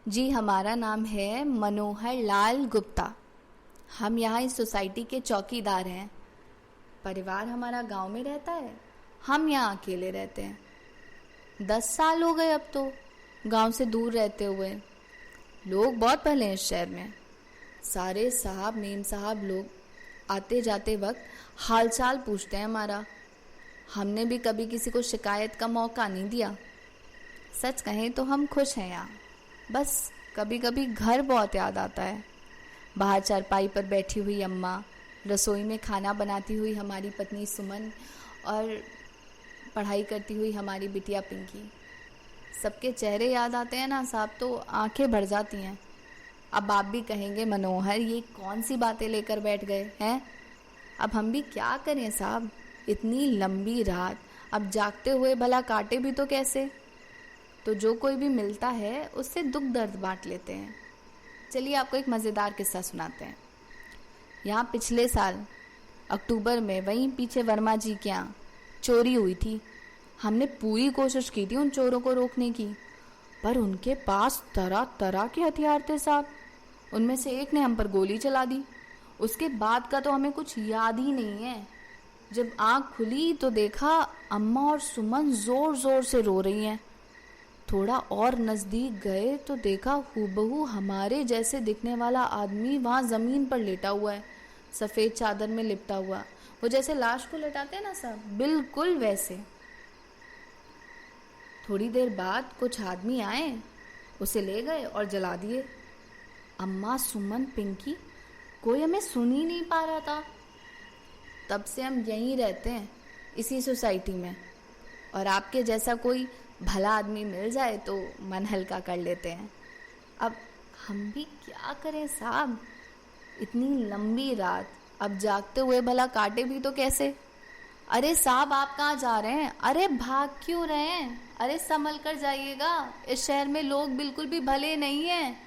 जी, हमारा नाम है मनोहर लाल गुप्ता। हम यहाँ इस सोसाइटी के चौकीदार हैं। परिवार हमारा गांव में रहता है, हम यहाँ अकेले रहते हैं। 10 साल हो गए अब तो गांव से दूर रहते हुए। लोग बहुत पहले हैं इस शहर में। सारे साहब मेम साहब लोग आते जाते वक्त हालचाल पूछते हैं हमारा। हमने भी कभी किसी को शिकायत का मौका नहीं दिया। सच कहें तो हम खुश हैं यहाँ। बस कभी कभी घर बहुत याद आता है। बाहर चारपाई पर बैठी हुई अम्मा, रसोई में खाना बनाती हुई हमारी पत्नी सुमन और पढ़ाई करती हुई हमारी बिटिया पिंकी। सबके चेहरे याद आते हैं ना साहब, तो आंखें भर जाती हैं। अब आप भी कहेंगे मनोहर ये कौन सी बातें लेकर बैठ गए हैं। अब हम भी क्या करें साहब, इतनी लंबी रात अब जागते हुए भला काटे भी तो कैसे। तो जो कोई भी मिलता है उससे दुख दर्द बांट लेते हैं। चलिए आपको एक मज़ेदार किस्सा सुनाते हैं। यहाँ पिछले साल अक्टूबर में वहीं पीछे वर्मा जी के यहाँ चोरी हुई थी। हमने पूरी कोशिश की थी उन चोरों को रोकने की, पर उनके पास तरह तरह के हथियार थे साहब। उनमें से एक ने हम पर गोली चला दी। उसके बाद का तो हमें कुछ याद ही नहीं है। जब आँख खुली तो देखा अम्मा और सुमन ज़ोर ज़ोर से रो रही हैं। थोड़ा और नज़दीक गए तो देखा हूबहू हमारे जैसे दिखने वाला आदमी वहाँ ज़मीन पर लेटा हुआ है, सफ़ेद चादर में लिपटा हुआ। वो जैसे लाश को लेटाते हैं ना साहब, बिल्कुल वैसे। थोड़ी देर बाद कुछ आदमी आए, उसे ले गए और जला दिए। अम्मा, सुमन, पिंकी, कोई हमें सुन ही नहीं पा रहा था। तब से हम यहीं रहते हैं, इसी सोसाइटी में। और आपके जैसा कोई भला आदमी मिल जाए तो मन हल्का कर लेते हैं। अब हम भी क्या करें साहब, इतनी लंबी रात अब जागते हुए भला काटे भी तो कैसे। अरे साहब आप कहाँ जा रहे हैं? अरे भाग क्यों रहे हैं? अरे संभल कर जाइएगा, इस शहर में लोग बिल्कुल भी भले नहीं हैं।